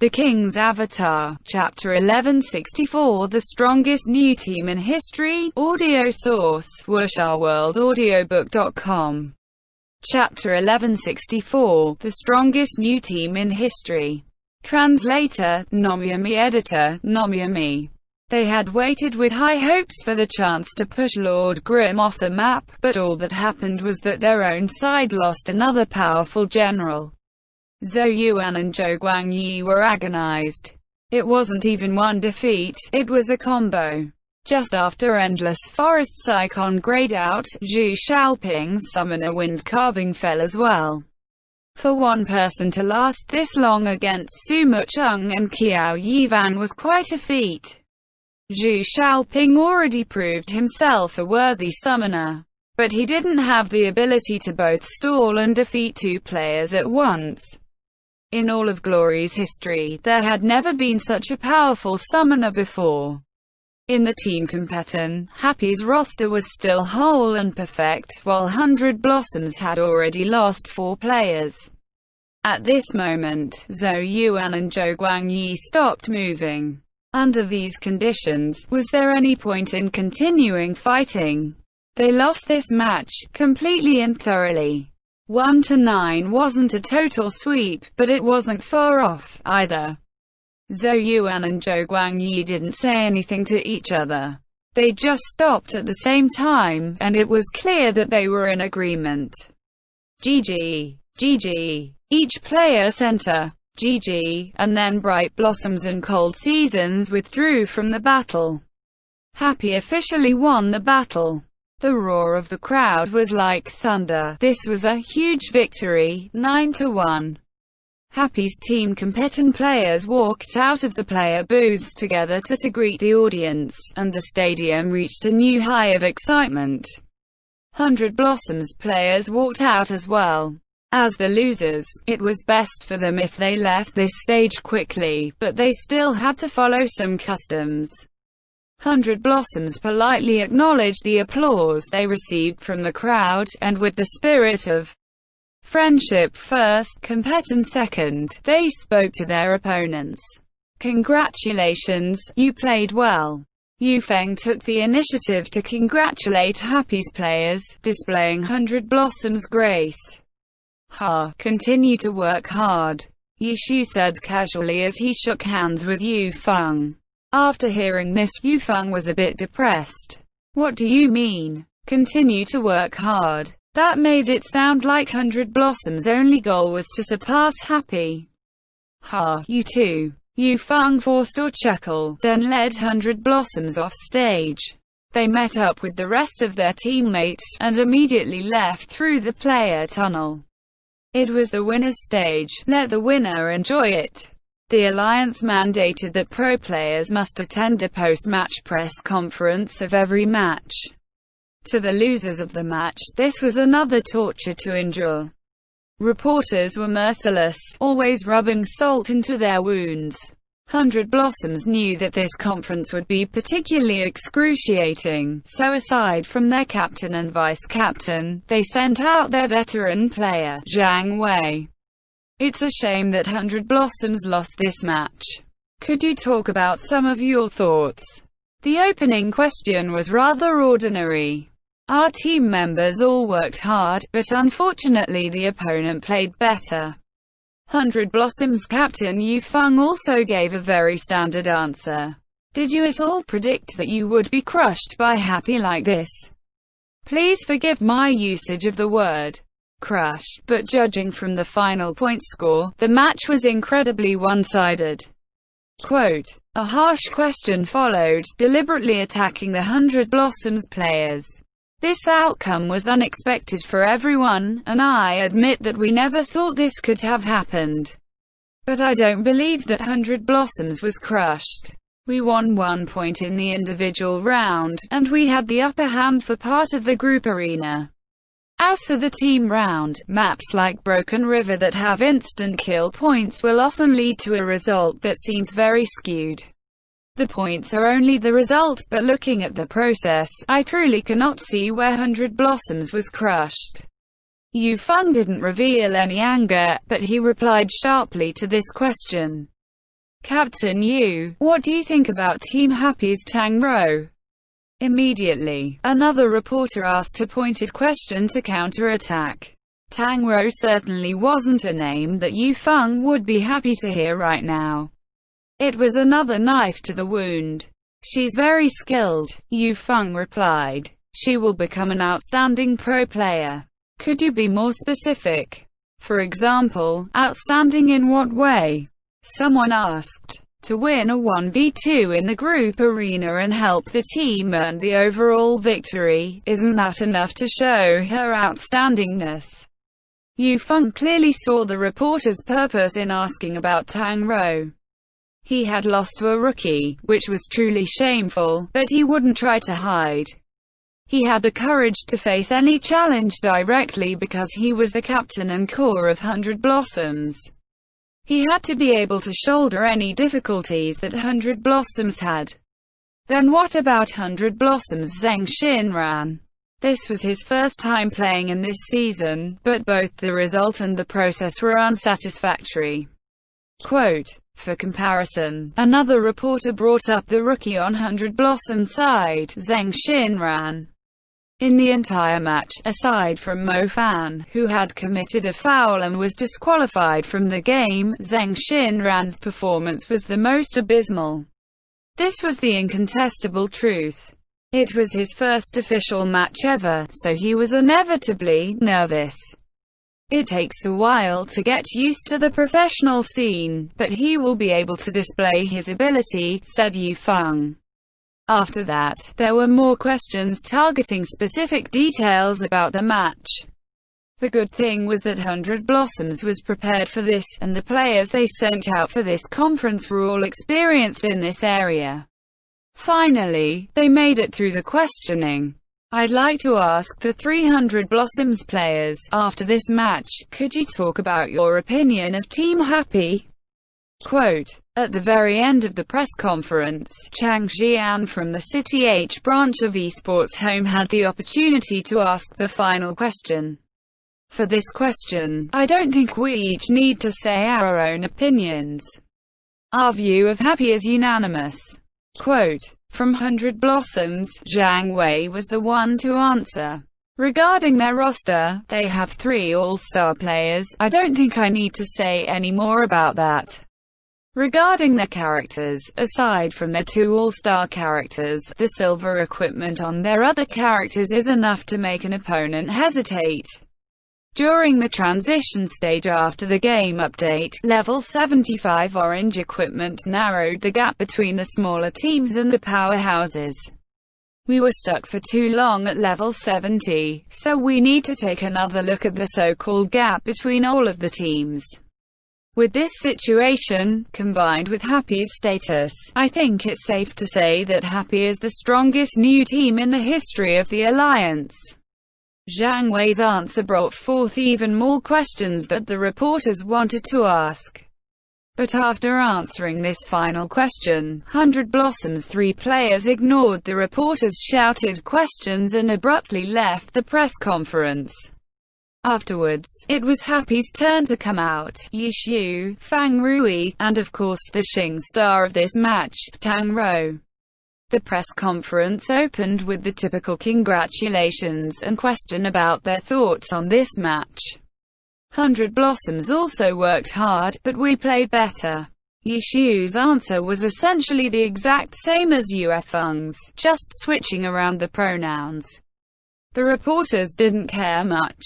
The King's Avatar, Chapter 1164 The Strongest New Team in History, audio source, WuxaWorldAudiobook.com. Chapter 1164, The Strongest New Team in History. Translator, Nomyami. Editor, Nomyami. They had waited with high hopes for the chance to push Lord Grim off the map, but all that happened was that their own side lost another powerful general. Zhou Yuan and Zhou Guangyi were agonized. It wasn't even one defeat, it was a combo. Just after Endless Forest's icon grayed out, Zhu Xiaoping's summoner wind carving fell as well. For one person to last this long against Su Mucheng and Qiao Yivan was quite a feat. Zhu Xiaoping already proved himself a worthy summoner, but he didn't have the ability to both stall and defeat two players at once. In all of Glory's history, there had never been such a powerful summoner before. In the team competition, Happy's roster was still whole and perfect, while 100 Blossoms had already lost 4 players. At this moment, Zhou Yuan and Zhou Guangyi stopped moving. Under these conditions, was there any point in continuing fighting? They lost this match, completely and thoroughly. 1-9 wasn't a total sweep, but it wasn't far off, either. Zhou Yuan and Zhou Guangyi didn't say anything to each other. They just stopped at the same time, and it was clear that they were in agreement. GG. GG. Each player center. GG, and then Bright Blossoms and Cold Seasons withdrew from the battle. Happy officially won the battle. The roar of the crowd was like thunder. This was a huge victory, 9-1. Happy's team competition players walked out of the player booths together to greet the audience, and the stadium reached a new high of excitement. 100 Blossoms players walked out as well. As the losers, it was best for them if they left this stage quickly, but they still had to follow some customs. 100 Blossoms politely acknowledged the applause they received from the crowd, and with the spirit of friendship first, competition second, they spoke to their opponents. Congratulations, you played well. Yu Feng took the initiative to congratulate Happy's players, displaying 100 Blossoms' grace. Continue to work hard, Yishu said casually as he shook hands with Yu Feng. After hearing this, Yu Feng was a bit depressed. What do you mean? Continue to work hard? That made it sound like 100 Blossoms' only goal was to surpass Happy. You too. Yu Feng forced a chuckle, then led 100 Blossoms off stage. They met up with the rest of their teammates, and immediately left through the player tunnel. It was the winner's stage, let the winner enjoy it. The Alliance mandated that pro players must attend the post-match press conference of every match. To the losers of the match, this was another torture to endure. Reporters were merciless, always rubbing salt into their wounds. 100 Blossoms knew that this conference would be particularly excruciating, so aside from their captain and vice-captain, they sent out their veteran player, Zhang Wei. It's a shame that 100 Blossoms lost this match. Could you talk about some of your thoughts? The opening question was rather ordinary. Our team members all worked hard, but unfortunately the opponent played better. 100 Blossoms captain Yu Feng also gave a very standard answer. Did you at all predict that you would be crushed by Happy like this? Please forgive my usage of the word crushed, but judging from the final point score, the match was incredibly one-sided. Quote, a harsh question followed, deliberately attacking the 100 Blossoms players. This outcome was unexpected for everyone, and I admit that we never thought this could have happened. But I don't believe that 100 Blossoms was crushed. We won 1 point in the individual round, and we had the upper hand for part of the group arena. As for the team round, maps like Broken River that have instant kill points will often lead to a result that seems very skewed. The points are only the result, but looking at the process, I truly cannot see where 100 Blossoms was crushed. Yu Feng didn't reveal any anger, but he replied sharply to this question. Captain Yu, what do you think about Team Happy's Tang Rou? Immediately, another reporter asked a pointed question to counter-attack. Tang Rou certainly wasn't a name that Yufeng would be happy to hear right now. It was another knife to the wound. She's very skilled, Yufeng replied. She will become an outstanding pro player. Could you be more specific? For example, outstanding in what way? Someone asked. To win a 1v2 in the group arena and help the team earn the overall victory, isn't that enough to show her outstandingness? Yufeng clearly saw the reporter's purpose in asking about Tang Rou. He had lost to a rookie, which was truly shameful, but he wouldn't try to hide. He had the courage to face any challenge directly because he was the captain and core of 100 Blossoms. He had to be able to shoulder any difficulties that 100 Blossoms had. Then what about 100 Blossoms' Zheng Xinran? This was his first time playing in this season, but both the result and the process were unsatisfactory. Quote, for comparison, another reporter brought up the rookie on 100 Blossoms' side, Zheng Xinran. In the entire match, aside from Mo Fan, who had committed a foul and was disqualified from the game, Zheng Xinran's performance was the most abysmal. This was the incontestable truth. It was his first official match ever, so he was inevitably nervous. It takes a while to get used to the professional scene, but he will be able to display his ability, said Yufeng. After that, there were more questions targeting specific details about the match. The good thing was that 100 Blossoms was prepared for this, and the players they sent out for this conference were all experienced in this area. Finally, they made it through the questioning. I'd like to ask the 300 Blossoms players, after this match, could you talk about your opinion of Team Happy? Quote, at the very end of the press conference, Chang Jian from the City H branch of Esports Home had the opportunity to ask the final question. For this question, I don't think we each need to say our own opinions. Our view of Happy is unanimous. Quote, from 100 Blossoms, Zhang Wei was the one to answer. Regarding their roster, they have 3 all-star players. I don't think I need to say any more about that. Regarding their characters, aside from their 2 all-star characters, the silver equipment on their other characters is enough to make an opponent hesitate. During the transition stage after the game update, level 75 orange equipment narrowed the gap between the smaller teams and the powerhouses. We were stuck for too long at level 70, so we need to take another look at the so-called gap between all of the teams. With this situation, combined with Happy's status, I think it's safe to say that Happy is the strongest new team in the history of the Alliance. Zhang Wei's answer brought forth even more questions that the reporters wanted to ask. But after answering this final question, 100 Blossoms' 3 players ignored the reporters' shouted questions and abruptly left the press conference. Afterwards, it was Happy's turn to come out. Yishu, Fang Rui, and of course the Xing star of this match, Tang Rou. The press conference opened with the typical congratulations and question about their thoughts on this match. 100 Blossoms also worked hard, but we played better. Yishu's answer was essentially the exact same as Yufeng's, just switching around the pronouns. The reporters didn't care much.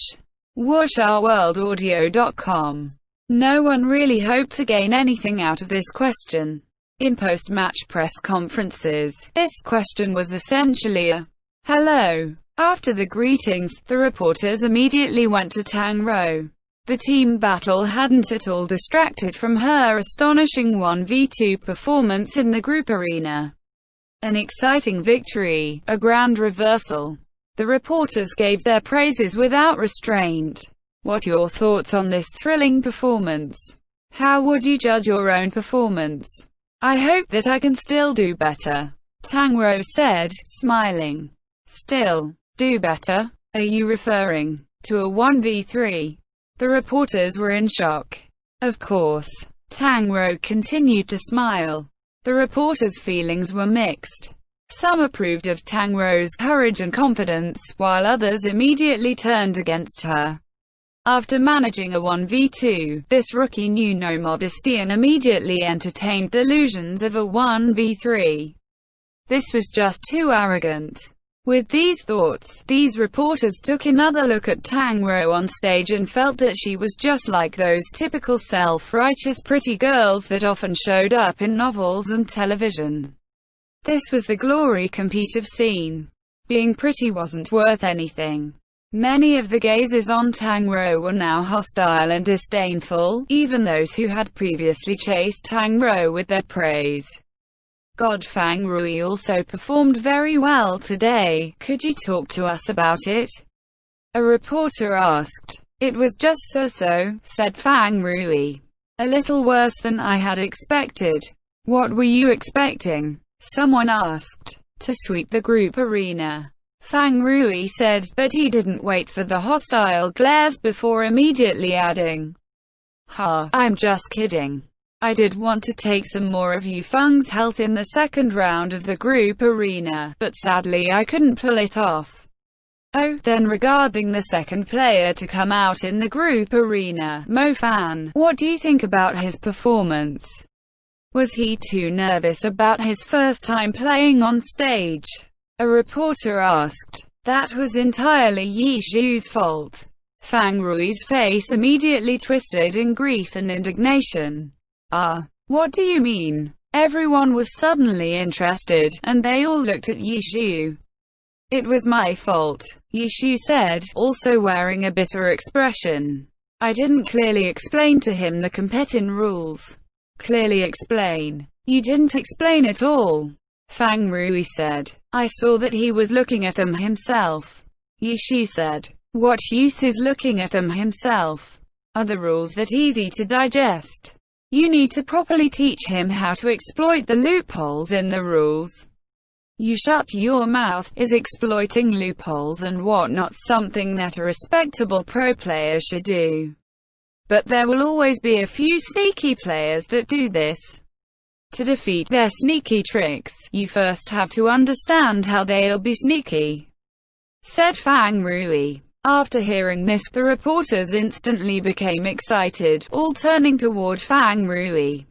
WuxiaWorldAudio.com. No one really hoped to gain anything out of this question. In post-match press conferences, this question was essentially a hello. After the greetings, the reporters immediately went to Tang Rou. The team battle hadn't at all distracted from her astonishing 1v2 performance in the group arena. An exciting victory, a grand reversal. The reporters gave their praises without restraint. What are your thoughts on this thrilling performance? How would you judge your own performance? I hope that I can still do better, Tang Rou said, smiling. Still do better? Are you referring to a 1v3? The reporters were in shock. Of course. Tang Rou continued to smile. The reporters' feelings were mixed. Some approved of Tang Rou's courage and confidence, while others immediately turned against her. After managing a 1v2, this rookie knew no modesty and immediately entertained delusions of a 1v3. This was just too arrogant. With these thoughts, these reporters took another look at Tang Rou on stage and felt that she was just like those typical self-righteous pretty girls that often showed up in novels and television. This was the glory competitive scene. Being pretty wasn't worth anything. Many of the gazers on Tang Rou were now hostile and disdainful, even those who had previously chased Tang Rou with their praise. God, Fang Rui also performed very well today. Could you talk to us about it? A reporter asked. It was just so, said Fang Rui. A little worse than I had expected. What were you expecting? Someone asked. To sweep the group arena. Fang Rui said, but he didn't wait for the hostile glares before immediately adding, I'm just kidding. I did want to take some more of Yufeng's health in the second round of the group arena, but sadly I couldn't pull it off. Oh, then regarding the second player to come out in the group arena, Mo Fan, what do you think about his performance? Was he too nervous about his first time playing on stage? A reporter asked. That was entirely Yi Xiu's fault. Fang Rui's face immediately twisted in grief and indignation. What do you mean? Everyone was suddenly interested, and they all looked at Yi Xiu. It was my fault, Yi Xiu said, also wearing a bitter expression. I didn't clearly explain to him the competition rules. Clearly explain? You didn't explain at all, Fang Rui said. I saw that he was looking at them himself. Yi Xiu said. What use is looking at them himself? Are the rules that easy to digest? You need to properly teach him how to exploit the loopholes in the rules. You shut your mouth. Is exploiting loopholes and whatnot something that a respectable pro player should do? But there will always be a few sneaky players that do this. To defeat their sneaky tricks, you first have to understand how they'll be sneaky, said Fang Rui. After hearing this, the reporters instantly became excited, all turning toward Fang Rui.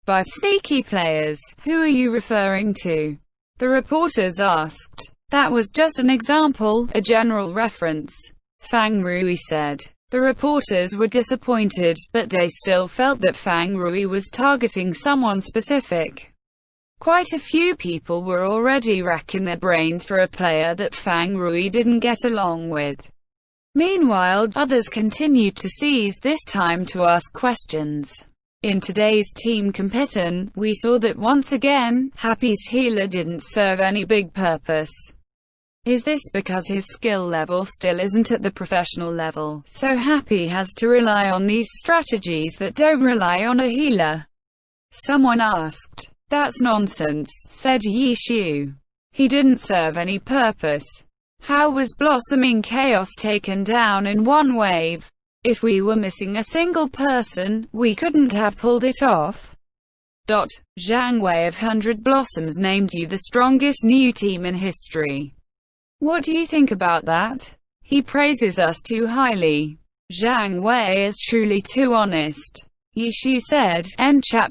By sneaky players, who are you referring to? The reporters asked. That was just an example, a general reference, Fang Rui said. The reporters were disappointed, but they still felt that Fang Rui was targeting someone specific. Quite a few people were already racking their brains for a player that Fang Rui didn't get along with. Meanwhile, others continued to seize this time to ask questions. In today's team competition, we saw that once again, Happy's healer didn't serve any big purpose. Is this because his skill level still isn't at the professional level, so Happy has to rely on these strategies that don't rely on a healer? Someone asked. That's nonsense, said Yi Xiu. He didn't serve any purpose. How was Blossoming Chaos taken down in one wave? If we were missing a single person, we couldn't have pulled it off. Zhang Wei of 100 Blossoms named you the strongest new team in history. What do you think about that? He praises us too highly. Zhang Wei is truly too honest, Yi Xiu said. End chapter.